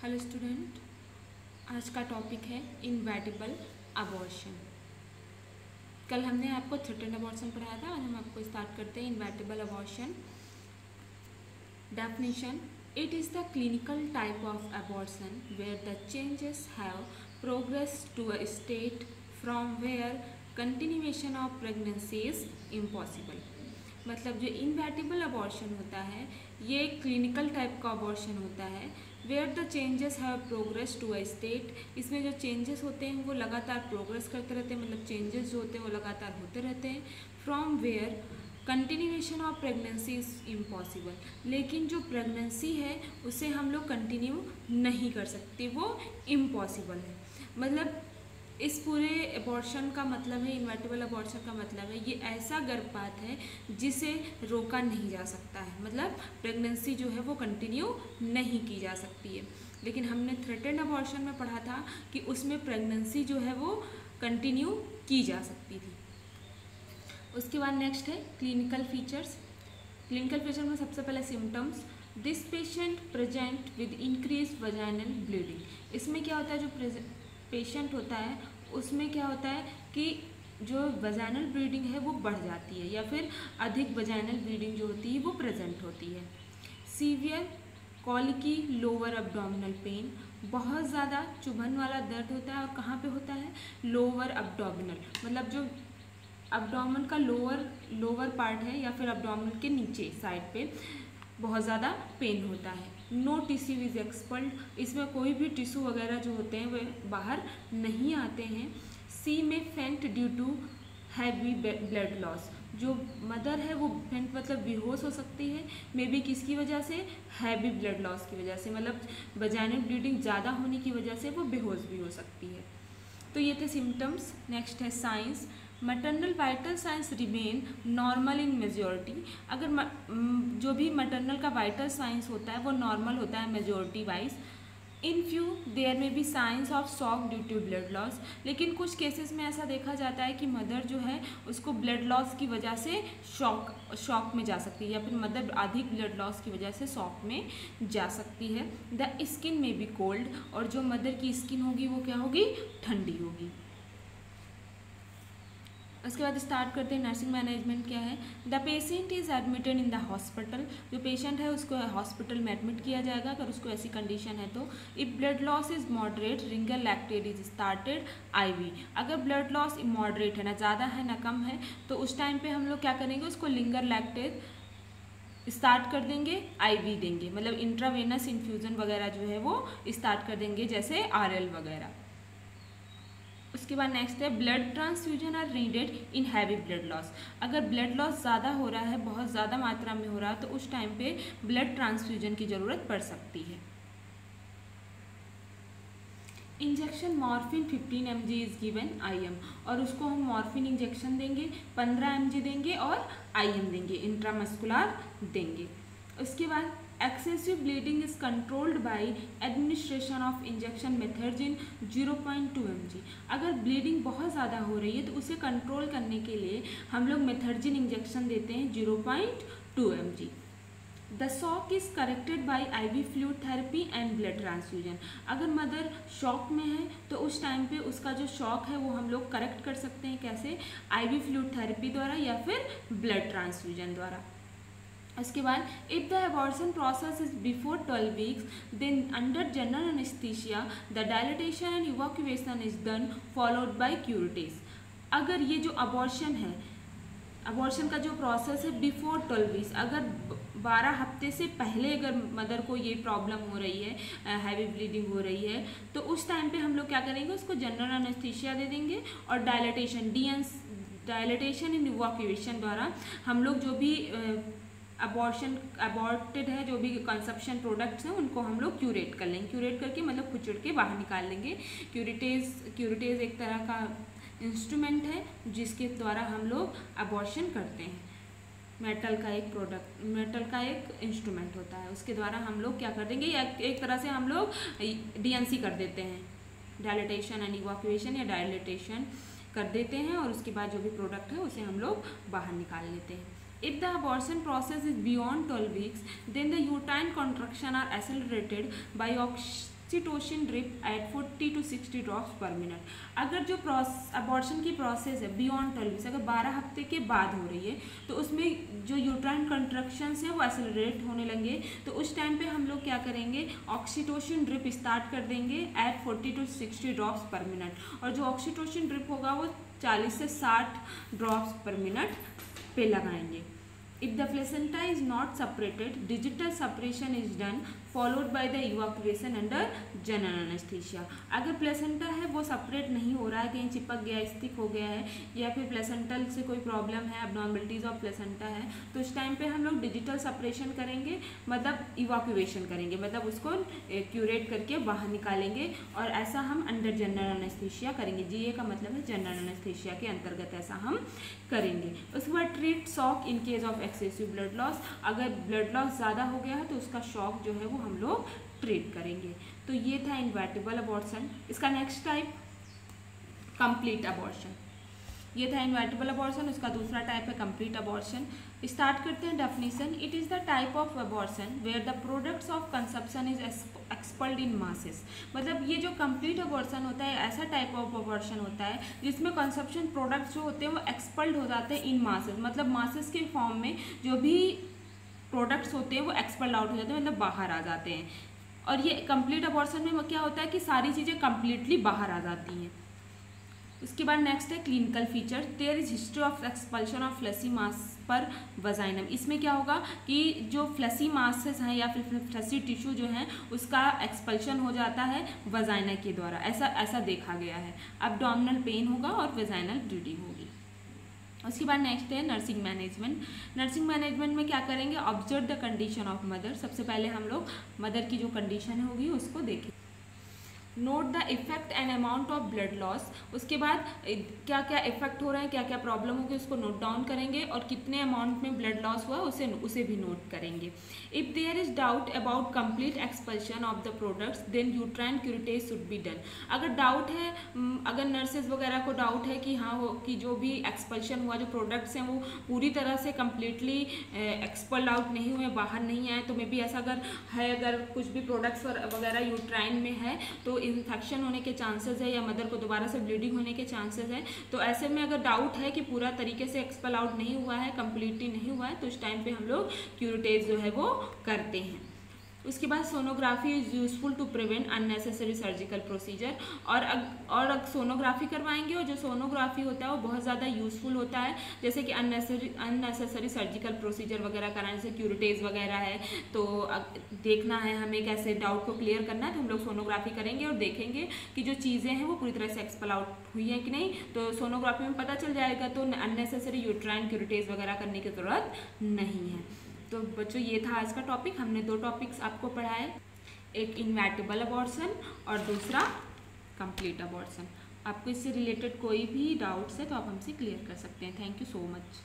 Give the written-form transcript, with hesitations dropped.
Hello student, आज का topic है इनवैटिबल अबॉर्शन। कल हमने आपको थ्रेटेंड अबॉर्शन पढ़ाया था और हम आपको स्टार्ट करते हैं inevitable abortion. Definition: it is the clinical type of abortion where the changes have progress to a state from where continuation of pregnancy is impossible. मतलब जो इनवैटिबल अबॉर्शन होता है ये क्लिनिकल टाइप का अबॉर्शन होता है where the changes have progress to a state. इसमें जो चेंजेस होते हैं वो लगातार प्रोग्रेस करते रहते हैं, मतलब चेंजेस जो होते हैं वो लगातार होते रहते हैं। From where continuation of pregnancy is impossible. लेकिन जो प्रेगनेंसी है उसे हम लोग कंटिन्यू नहीं कर सकते, वो इम्पॉसिबल है। मतलब इस पूरे अबॉर्शन का मतलब है, इनवैटिबल अबॉर्शन का मतलब है ये ऐसा गर्भपात है जिसे रोका नहीं जा सकता है। मतलब प्रेगनेंसी जो है वो कंटिन्यू नहीं की जा सकती है। लेकिन हमने थ्रेटेंड अबॉर्शन में पढ़ा था कि उसमें प्रेगनेंसी जो है वो कंटिन्यू की जा सकती थी। उसके बाद नेक्स्ट है क्लिनिकल फीचर्स। क्लिनिकल फीचर में सबसे पहले symptoms: this patient present with increase vaginal bleeding. इसमें क्या होता है, जो पेशेंट होता है उसमें क्या होता है कि जो वजाइनल ब्लीडिंग है वो बढ़ जाती है या फिर अधिक वजाइनल ब्लीडिंग जो होती है वो प्रेजेंट होती है। सीवियर कॉलिकी लोअर अब्डोमिनल पेन, बहुत ज़्यादा चुभन वाला दर्द होता है। और कहाँ पे होता है? लोअर अब्डोमिनल, मतलब जो अब्डोमिन का लोअर पार्ट है या फिर अब्डोमिन के नीचे साइड पे बहुत ज़्यादा पेन होता है। नो टिश्यू इज एक्सपल्ड, इसमें कोई भी टिश्यू वगैरह जो होते हैं वे बाहर नहीं आते हैं। She may faint due to heavy blood loss, जो मदर है वो फेंट मतलब बेहोश हो सकती है, मे बी किसकी वजह से? हैवी ब्लड लॉस की वजह से, मतलब वजाइनल ब्लीडिंग ज़्यादा होने की वजह से वो बेहोश भी हो सकती है। तो ये थे सिम्टम्स। नेक्स्ट है science: maternal vital science remain normal इन मेजॉरिटी। अगर जो भी मैटरनल का वाइटल साइंस होता है वो नॉर्मल होता है majority wise. In few there may be signs of shock due to blood loss, लेकिन कुछ केसेस में ऐसा देखा जाता है कि मदर जो है उसको ब्लड लॉस की वजह से शॉक में जा सकती है या फिर मदर अधिक ब्लड लॉस की वजह से शॉक में जा सकती है। द स्किन में बी कोल्ड, और जो मदर की स्किन होगी वो क्या होगी? ठंडी होगी। उसके बाद स्टार्ट करते हैं नर्सिंग मैनेजमेंट क्या है। The patient is admitted in the hospital, जो पेशेंट है उसको हॉस्पिटल में एडमिट किया जाएगा अगर उसको ऐसी कंडीशन है तो। If blood loss is moderate Ringer lactate is started IV. अगर ब्लड लॉस मॉडरेट है, ना ज़्यादा है ना कम है, तो उस टाइम पे हम लोग क्या करेंगे, उसको लिंगर लैक्टेट स्टार्ट कर देंगे, आईवी देंगे, मतलब इंट्रावेनस इन्फ्यूज़न वगैरह जो है वो स्टार्ट कर देंगे, जैसे आरएल वगैरह। उसके बाद नेक्स्ट है blood transfusion are needed in heavy blood loss. अगर ब्लड लॉस ज़्यादा हो रहा है, बहुत ज़्यादा मात्रा में हो रहा है, तो उस टाइम पे ब्लड ट्रांसफ्यूजन की ज़रूरत पड़ सकती है। Injection morphine 15 mg is given IM, और उसको हम मॉर्फिन इंजेक्शन देंगे 15 mg देंगे और IM देंगे, इंट्रामस्कुलर देंगे। उसके बाद excessive bleeding is controlled by administration of injection Methergine 0.2 mg। अगर ब्लीडिंग बहुत ज़्यादा हो रही है तो उसे कंट्रोल करने के लिए हम लोग मेथर्जिन इंजेक्शन देते हैं 0.2 mg। The shock is corrected by IV fluid therapy and blood transfusion. अगर मदर शॉक में है तो उस टाइम पे उसका जो शॉक है वो हम लोग करेक्ट कर सकते हैं, कैसे? IV फ्लूइड थेरेपी द्वारा या फिर ब्लड ट्रांसफ्यूजन द्वारा। उसके बाद if the abortion process is before 12 weeks then under general anaesthesia the dilatation and evacuation is done followed by curettage. अगर ये जो अबॉर्शन है, अबॉर्शन का जो प्रोसेस है बिफोर 12 वीक्स, अगर 12 हफ्ते से पहले अगर मदर को ये प्रॉब्लम हो रही है, हैवी ब्लीडिंग हो रही है, तो उस टाइम पे हम लोग क्या करेंगे, उसको जनरल एनेस्थीसिया दे देंगे और डायलिटेशन एंड इवैक्यूएशन द्वारा हम लोग जो भी अबॉर्टेड है, जो भी कंसेप्शन प्रोडक्ट्स हैं उनको हम लोग क्यूरेट कर लेंगे। क्यूरेट करके मतलब खुचड़ के बाहर निकाल लेंगे। क्यूरेटेज एक तरह का इंस्ट्रूमेंट है जिसके द्वारा हम लोग अबॉर्शन करते हैं। मेटल का एक इंस्ट्रूमेंट होता है, उसके द्वारा हम लोग क्या कर देंगे, एक तरह से हम लोग DNC कर देते हैं, डायलिटेशन एंड इवैक्यूएशन या डायलिटेशन कर देते हैं, और उसके बाद जो भी प्रोडक्ट है उसे हम लोग बाहर निकाल लेते हैं। If the abortion process is beyond 12 weeks, then the uterine contraction are accelerated by oxytocin drip at 40 to 60 drops per minute. अगर जो अबॉर्शन की प्रोसेस है बियॉन्ड 12 वीक्स, अगर 12 हफ्ते के बाद हो रही है तो उसमें जो यूट्राइन कंट्रक्शंस हैं वो एक्सेलरेट होने लगेंगे, तो उस टाइम पे हम लोग क्या करेंगे, ऑक्सीटोसिन ड्रिप स्टार्ट कर देंगे at 40 to 60 drops per minute. और जो ऑक्सीटोसिन ड्रिप होगा वो 40 से 60 ड्रॉप्स पर मिनट पे लगाएंगे। If the placenta is not separated, digital separation is done followed by the evacuation under general anesthesia। अगर प्लेसेंटा है वो सेपरेट नहीं हो रहा है, कहीं चिपक गया, स्टिक हो गया है, या फिर प्लेसेंटल से कोई प्रॉब्लम है, अबनॉर्मलिटीज ऑफ प्लेसेंटा है, तो उस टाइम पे हम लोग डिजिटल सेपरेशन करेंगे, मतलब इवाक्यूएशन करेंगे, मतलब उसको क्यूरेट करके बाहर निकालेंगे। और ऐसा हम अंडर जनरल एनेस्थीसिया करेंगे। जीए का मतलब है जनरल एनेस्थीसिया के अंतर्गत ऐसा हम करेंगे। उसके बाद treat shock in case of excessive blood loss. अगर ब्लड लॉस ज़्यादा हो गया है तो उसका शॉक जो है वो हम लोग ट्रीट करेंगे। तो ये था इन्वर्टिबल अबॉर्शन। इसका नेक्स्ट टाइप कंप्लीट अबॉर्शन। ये था इन्वर्टिबल अबॉर्शन, उसका दूसरा टाइप है कंप्लीट अबॉर्शन। स्टार्ट करते हैं definition. It is the type of abortion where the products of conception is expelled in masses. मतलब ये जो कंप्लीट अबॉर्शन होता है ऐसा टाइप ऑफ अबॉर्शन होता है जिसमें कंसेप्शन प्रोडक्ट्स जो होते हैं वो एक्सपल्ड हो जाते हैं इन मासेस, मतलब मासेस के फॉर्म में जो भी प्रोडक्ट्स होते हैं वो एक्सपल्ड आउट हो जाते हैं, मतलब बाहर आ जाते हैं। और ये कंप्लीट अबॉर्शन में क्या होता है कि सारी चीज़ें कंप्लीटली बाहर आ जाती हैं। उसके बाद नेक्स्ट है clinical feature. There is history of expulsion of fleshy mass per vaginam. इसमें क्या होगा कि जो फ्लैसी मासेस हैं या फिर फ्लैसी टिश्यू जो है उसका एक्सपल्शन हो जाता है वजाइना के द्वारा, ऐसा देखा गया है। एब्डोमिनल पेन होगा और वजाइनल ब्लीडिंग होगी। उसके बाद नेक्स्ट है नर्सिंग मैनेजमेंट। नर्सिंग मैनेजमेंट में क्या करेंगे, observe the condition of mother. सबसे पहले हम लोग मदर की जो कंडीशन होगी उसको देखें। Note the effect and amount of blood loss. उसके बाद क्या क्या इफेक्ट हो रहा है, क्या क्या प्रॉब्लम होगी उसको नोट डाउन करेंगे, और कितने अमाउंट में ब्लड लॉस हुआ उसे भी नोट करेंगे। If there is doubt about complete expulsion of the products then uterine curettage should be done. अगर डाउट है, अगर नर्सेज वगैरह को डाउट है कि हाँ कि जो भी एक्सपल्शन हुआ, जो प्रोडक्ट्स हैं वो पूरी तरह से कम्प्लीटली एक्सपल्ड आउट नहीं हुए, बाहर नहीं आए, तो मे बी ऐसा अगर है, अगर कुछ भी प्रोडक्ट्स वगैरह यूट्राइन में है तो इन्फेक्शन होने के चांसेस है या मदर को दोबारा से ब्लीडिंग होने के चांसेस है। तो ऐसे में अगर डाउट है कि पूरा तरीके से एक्सपल आउट नहीं हुआ है, कम्प्लीटली नहीं हुआ है, तो उस टाइम पे हम लोग क्यूरेटेज जो है वो करते हैं। उसके बाद sonography is useful to prevent unnecessary surgical procedure. और सोनोग्राफी करवाएंगे, और जो सोनोग्राफी होता है वो बहुत ज़्यादा यूजफुल होता है, जैसे कि अननेसेसरी सर्जिकल प्रोसीजर वगैरह कराने से, क्यूरेटेज वगैरह है तो देखना है हमें कैसे डाउट को क्लियर करना है, तो हम लोग सोनोग्राफी करेंगे और देखेंगे कि जो चीज़ें हैं वो पूरी तरह से एक्सपल आउट हुई हैं कि नहीं, तो सोनोग्राफी में पता चल जाएगा। तो अननेसेसरी यूट्राइन क्यूरेटेज वगैरह करने की ज़रूरत नहीं है। तो बच्चों ये था आज का टॉपिक। हमने 2 टॉपिक्स आपको पढ़ाए, एक इन्वर्टिबल अबॉर्शन और दूसरा कंप्लीट अबॉर्शन। आपको इससे रिलेटेड कोई भी डाउट्स है तो आप हमसे क्लियर कर सकते हैं। Thank you so much.